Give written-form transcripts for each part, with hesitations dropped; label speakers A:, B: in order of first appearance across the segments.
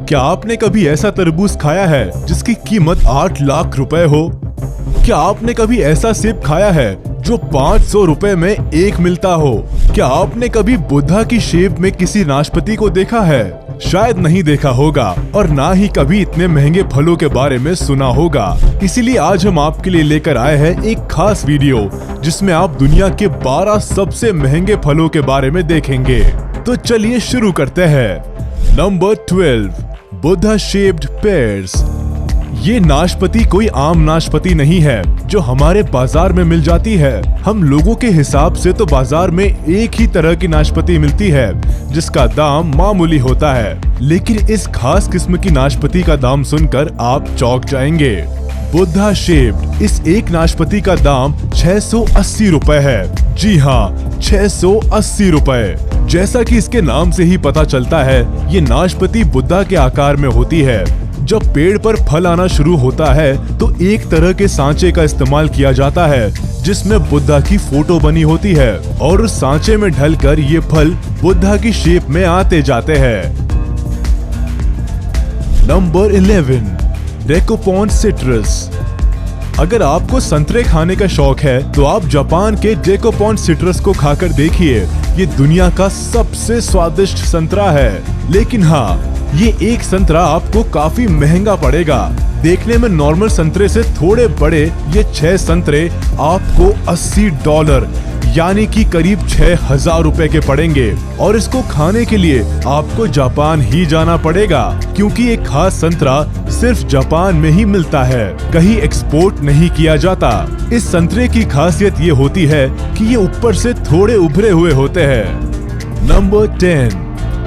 A: क्या आपने कभी ऐसा तरबूज खाया है जिसकी कीमत 8 लाख रुपए हो? क्या आपने कभी ऐसा सेब खाया है जो 500 रुपए में एक मिलता हो? क्या आपने कभी बुद्धा की शेप में किसी नाशपाती को देखा है? शायद नहीं देखा होगा और ना ही कभी इतने महंगे फलों के बारे में सुना होगा। इसीलिए आज हम आपके लिए लेकर आए हैं एक खास वीडियो जिसमें आप दुनिया के 12 सबसे महंगे फलों के बारे में देखेंगे। तो चलिए शुरू करते हैं। Number 12, Buddha shaped pairs. ये नाशपाती कोई आम नाशपाती नहीं है जो हमारे बाजार में मिल जाती है। हम लोगों के हिसाब से तो बाजार में एक ही तरह की नाशपाती मिलती है जिसका दाम मामूली होता है, लेकिन इस खास किस्म की नाशपाती का दाम सुनकर आप चौंक जाएंगे। बुद्धा शेप्ड इस एक नाशपाती का दाम 680 रुपए है। जी हाँ, 680 रुपए। जैसा कि इसके नाम से ही पता चलता है, ये नाशपाती बुद्धा के आकार में होती है। जब पेड़ पर फल आना शुरू होता है तो एक तरह के सांचे का इस्तेमाल किया जाता है जिसमें बुद्धा की फोटो बनी होती है और उस सांचे में ढलकर ये फल बुद्धा की शेप में आते जाते हैं। Number 11, Dekopon citrus. अगर आपको संतरे खाने का शौक है तो आप जापान के डेकोपॉन सिट्रस को खाकर देखिए। ये दुनिया का सबसे स्वादिष्ट संतरा है, लेकिन हाँ, ये एक संतरा आपको काफी महंगा पड़ेगा। देखने में नॉर्मल संतरे से थोड़े बड़े ये 6 संतरे आपको $80 यानी कि करीब 6000 रुपए के पड़ेंगे और इसको खाने के लिए आपको जापान ही जाना पड़ेगा क्योंकि ये खास संतरा सिर्फ जापान में ही मिलता है, कहीं एक्सपोर्ट नहीं किया जाता। इस संतरे की खासियत ये होती है कि ये ऊपर से थोड़े उभरे हुए होते हैं। Number 10,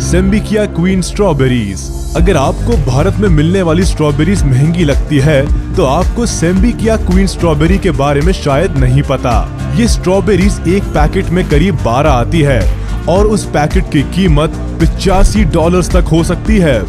A: Sembikiya queen strawberries. अगर आपको भारत में मिलने वाली स्ट्रॉबेरीज महंगी लगती है तो आपको सेम्बिकिया क्वीन स्ट्रॉबेरी के बारे में शायद नहीं पता। ये स्ट्रॉबेरीज एक पैकेट में करीब 12 आती है और उस पैकेट की कीमत $85 तक हो सकती है,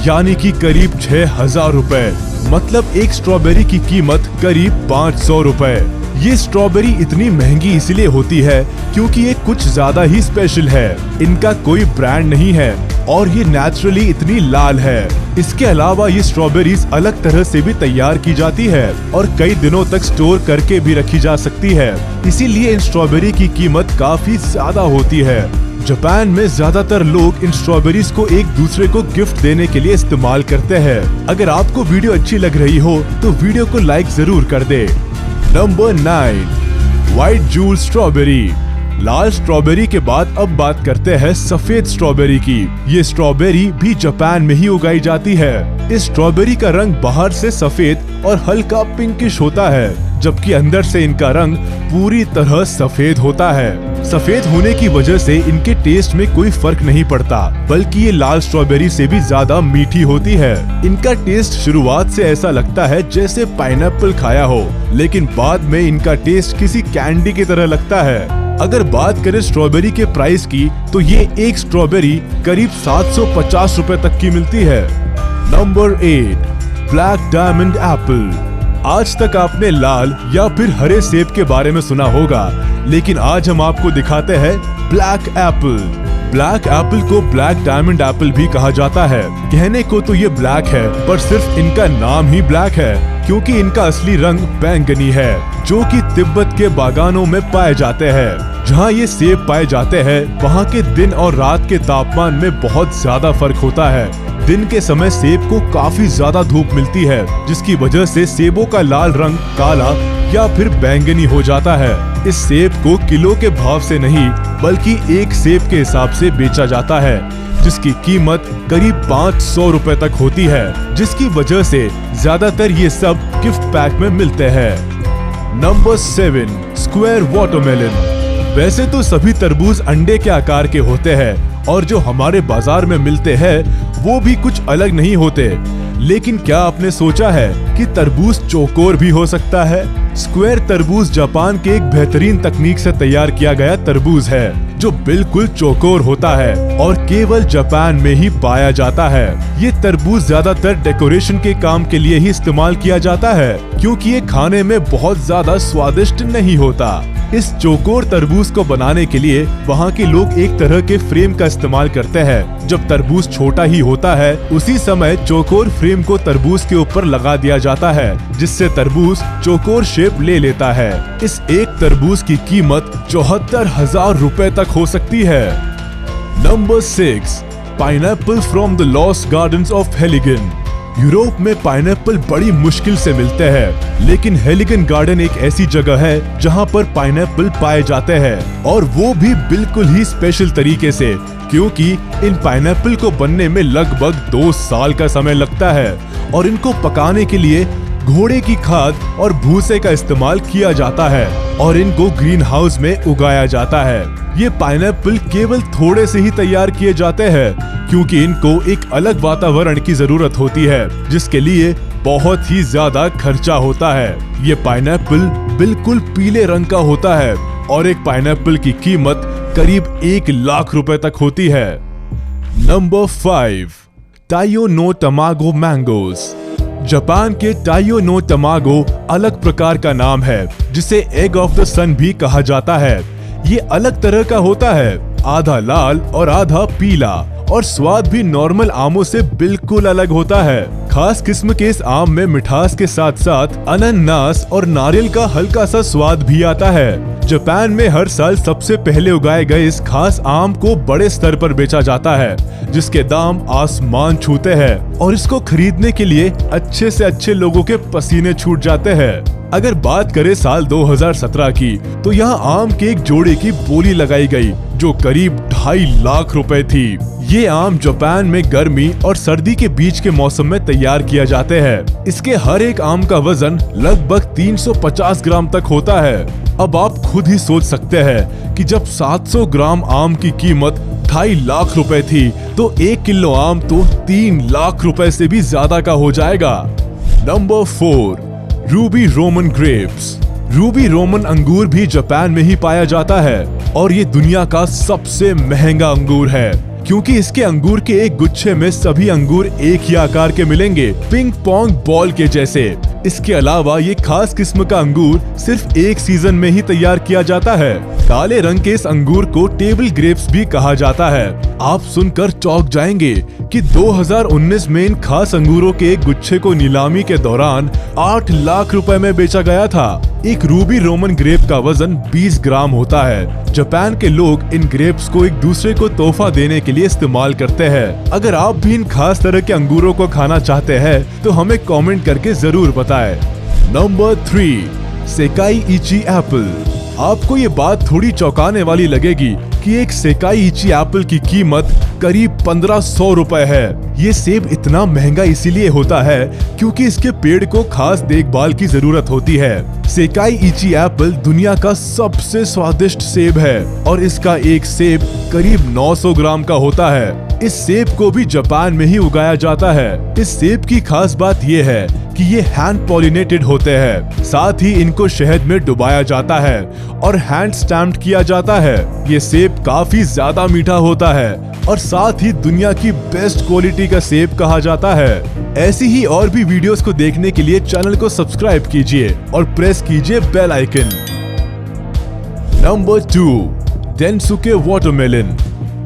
A: यानी कि करीब 6000 रुपए। मतलब एक स्ट्रॉबेरी की कीमत करीब 500 रुपए। ये स्ट्रॉबेरी इतनी महंगी इसलिए होती है क्योंकि ये कुछ ज्यादा ही स्पेशल है। इनका कोई ब्रांड नहीं है और ये नेचुरली इतनी लाल है। इसके अलावा ये स्ट्रॉबेरीज अलग तरह से भी तैयार की जाती है और कई दिनों तक स्टोर करके भी रखी जा सकती है। इसीलिए इन स्ट्रॉबेरी की कीमत काफी ज्यादा होती है। जापान में ज्यादातर लोग इन स्ट्रॉबेरीज को एक दूसरे को गिफ्ट देने के लिए इस्तेमाल करते हैं। अगर आपको वीडियो अच्छी लग रही हो तो वीडियो को लाइक जरूर कर दे। Number 9, white jewel strawberry. लाल स्ट्रॉबेरी के बाद अब बात करते हैं सफेद स्ट्रॉबेरी की। ये स्ट्रॉबेरी भी जापान में ही उगाई जाती है। इस स्ट्रॉबेरी का रंग बाहर से सफेद और हल्का पिंकिश होता है, जबकि अंदर से इनका रंग पूरी तरह सफेद होता है। सफेद होने की वजह से इनके टेस्ट में कोई फर्क नहीं पड़ता, बल्कि ये लाल स्ट्रॉबेरी से भी ज्यादा मीठी होती है। इनका टेस्ट शुरुआत से ऐसा लगता है जैसे पाइनएप्पल खाया हो, लेकिन बाद में इनका टेस्ट किसी कैंडी की तरह लगता है। अगर बात करें स्ट्रॉबेरी के प्राइस की तो ये एक स्ट्रॉबेरी करीब 750 रुपए तक की मिलती है। Number 8, black diamond Apple. आज तक आपने लाल या फिर हरे सेब के बारे में सुना होगा, लेकिन आज हम आपको दिखाते हैं ब्लैक एप्पल। ब्लैक एप्पल को ब्लैक डायमंड एप्पल भी कहा जाता है। कहने को तो ये ब्लैक है, पर सिर्फ इनका नाम ही ब्लैक है क्योंकि इनका असली रंग बैंगनी है, जो कि तिब्बत के बागानों में पाए जाते हैं। जहाँ ये सेब पाए जाते हैं वहाँ के दिन और रात के तापमान में बहुत ज्यादा फर्क होता है। दिन के समय सेब को काफी ज्यादा धूप मिलती है, जिसकी वजह से सेबों का लाल रंग काला या फिर बैंगनी हो जाता है। इस सेब को किलो के भाव से नहीं बल्कि एक सेब के हिसाब से बेचा जाता है, जिसकी कीमत करीब 500 रुपए तक होती है, जिसकी वजह से ज्यादातर ये सब गिफ्ट पैक में मिलते हैं। Number 7, square watermelon. वैसे तो सभी तरबूज अंडे के आकार के होते हैं और जो हमारे बाजार में मिलते हैं वो भी कुछ अलग नहीं होते, लेकिन क्या आपने सोचा है कि तरबूज चौकोर भी हो सकता है? स्क्वायर तरबूज जापान के एक बेहतरीन तकनीक से तैयार किया गया तरबूज है जो बिल्कुल चौकोर होता है और केवल जापान में ही पाया जाता है। ये तरबूज ज्यादातर डेकोरेशन के काम के लिए ही इस्तेमाल किया जाता है क्योंकि ये खाने में बहुत ज्यादा स्वादिष्ट नहीं होता। इस चौकोर तरबूज को बनाने के लिए वहाँ के लोग एक तरह के फ्रेम का इस्तेमाल करते हैं। जब तरबूज छोटा ही होता है उसी समय चौकोर फ्रेम को तरबूज के ऊपर लगा दिया जाता है, जिससे तरबूज चौकोर शेप ले लेता है। इस एक तरबूज की कीमत 74,000 रुपए तक हो सकती है। Number 6, pineapple from the lost gardens of Heligan. Europe में पाइनएप्पल बड़ी मुश्किल से मिलते हैं, लेकिन हेलिगन गार्डन एक ऐसी जगह है जहां पर पाइनएप्पल पाए जाते हैं, और वो भी बिल्कुल ही स्पेशल तरीके से, क्योंकि इन पाइनएप्पल को बनने में लगभग 2 साल का समय लगता है और इनको पकाने के लिए घोड़े की खाद और भूसे का इस्तेमाल किया जाता है और इनको ग्रीन हाउस में उगाया जाता है। ये पाइनएप्पल केवल थोड़े से ही तैयार किए जाते हैं, क्योंकि इनको एक अलग वातावरण की जरूरत होती है, जिसके लिए बहुत ही ज्यादा खर्चा होता है। ये पाइनएप्पल बिल्कुल पीले रंग का होता है और एक पाइनएप्पल की कीमत करीब 1 लाख रुपए तक होती है। Number 5, Taiyo no Tamago mangoes. Japan के टाइयो नो टमागो अलग प्रकार का नाम है, जिसे एग ऑफ द सन भी कहा जाता है। ये अलग तरह का होता है, आधा लाल और आधा पीला, और स्वाद भी नॉर्मल आमों से बिल्कुल अलग होता है। खास किस्म के इस आम में मिठास के साथ साथ अनानास और नारियल का हल्का सा स्वाद भी आता है। जापान में हर साल सबसे पहले उगाए गए इस खास आम को बड़े स्तर पर बेचा जाता है, जिसके दाम आसमान छूते हैं, और इसको खरीदने के लिए अच्छे से अच्छे लोगों के पसीने छूट जाते हैं। अगर बात करें साल 2017 की, तो यहाँ आम के एक जोड़े की बोली लगाई गई, जो करीब 2.5 लाख रुपए थी। ये आम जापान में गर्मी और सर्दी के बीच के मौसम में तैयार किया जाते हैं। इसके हर एक आम का वजन लगभग 350 ग्राम तक होता है। अब आप खुद ही सोच सकते हैं कि जब 700 ग्राम आम की कीमत 2.5 लाख रुपए थी, तो 1 किलो आम तो 3 लाख रुपए से भी ज्यादा का हो जाएगा। Number 4, Ruby Roman grapes. Ruby Roman अंगूर भी जापान में ही पाया जाता है, और ये दुनिया का सबसे महंगा अंगूर है, क्योंकि इसके अंगूर के एक गुच्छे में सभी अंगूर एक ही आकार के मिलेंगे, पिंग पोंग बॉल के जैसे। इसके अलावा ये खास किस्म का अंगूर सिर्फ एक सीजन में ही तैयार किया जाता है। काले रंग के इस अंगूर को टेबल ग्रेप्स भी कहा जाता है। आप सुनकर चौंक जाएंगे कि 2019 में इन खास अंगूरों के एक गुच्छे को नीलामी के दौरान 8 लाख रुपए में बेचा गया था। एक रूबी रोमन ग्रेप का वजन 20 ग्राम होता है। जापान के लोग इन ग्रेप्स को एक दूसरे को तोहफा देने के लिए इस्तेमाल करते हैं। अगर आप भी इन खास तरह के अंगूरों को खाना चाहते हैं तो हमें कमेंट करके जरूर बताएं। Number 3, Sekai Ichi apple. आपको ये बात थोड़ी चौंकाने वाली लगेगी कि एक सेकाई इची एप्पल की कीमत करीब 1500 रुपए है। ये सेब इतना महंगा इसीलिए होता है क्योंकि इसके पेड़ को खास देखभाल की जरूरत होती है। सेकाई इची एप्पल दुनिया का सबसे स्वादिष्ट सेब है और इसका एक सेब करीब 900 ग्राम का होता है। इस सेब को भी जापान में ही उगाया जाता है। इस सेब की खास बात ये है कि ये हैंड पॉलिनेटेड होते हैं, साथ ही इनको शहद में डुबाया जाता है और हैंड स्टैम्प्ड किया जाता है। ये सेब काफी ज्यादा मीठा होता है और साथ ही दुनिया की बेस्ट क्वालिटी का सेब कहा जाता है। ऐसी ही और भी वीडियोस को देखने के लिए चैनल को सब्सक्राइब कीजिए और प्रेस कीजिए bell icon. Number 2, Densuke watermelon.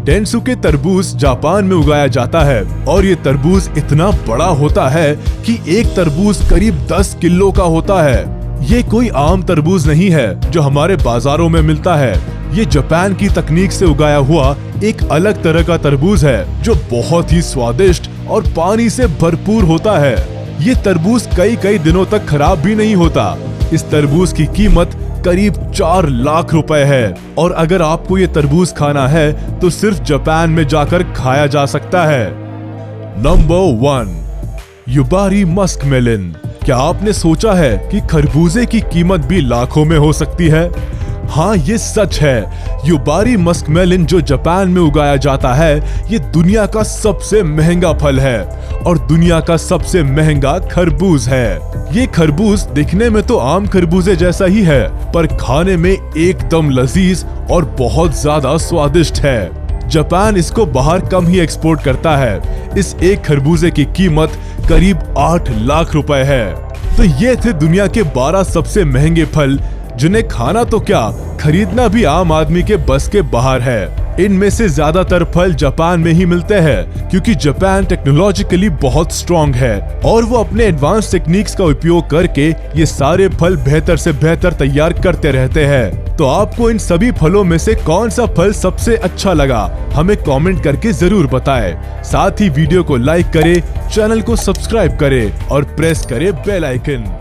A: Densuke तरबूज जापान में उगाया जाता है और ये तरबूज इतना बड़ा होता है कि एक तरबूज करीब 10 किलो का होता है। ये कोई आम तरबूज नहीं है जो हमारे बाजारों में मिलता है। ये जापान की तकनीक से उगाया हुआ एक अलग तरह का तरबूज है जो बहुत ही स्वादिष्ट और पानी से भरपूर होता है। ये तरबूज कई दिनों तक खराब भी नहीं होता। इस तरबूज की कीमत करीब 4 लाख रुपए है और अगर आपको ये तरबूज खाना है तो सिर्फ जापान में जाकर खाया जा सकता है। Number 1, Yubari muskmelon. क्या आपने सोचा है कि खरबूजे की कीमत भी लाखों में हो सकती है? हाँ, ये सच है। युबारी मस्कमेलन जो जापान में उगाया जाता है, ये दुनिया का सबसे महंगा फल है और दुनिया का सबसे महंगा खरबूज है। ये खरबूज दिखने में तो आम खरबूजे जैसा ही है, पर खाने में एकदम लजीज और बहुत ज्यादा स्वादिष्ट है। जापान इसको बाहर कम ही एक्सपोर्ट करता है। इस एक खरबूजे की कीमत करीब 8 लाख रुपए है। तो ये थे दुनिया के 12 सबसे महंगे फल जिन्हें खाना तो क्या, खरीदना भी आम आदमी के बस के बाहर है। इनमें से ज्यादातर फल जापान में ही मिलते हैं, क्योंकि जापान टेक्नोलॉजिकली बहुत स्ट्रॉन्ग है और वो अपने एडवांस टेक्निक्स का उपयोग करके ये सारे फल बेहतर से बेहतर तैयार करते रहते हैं। तो आपको इन सभी फलों में से कौन सा फल सबसे अच्छा लगा, हमें कमेंट करके जरूर बताएं। साथ ही वीडियो को लाइक करें, चैनल को सब्सक्राइब करें और प्रेस करें बेल आइकन।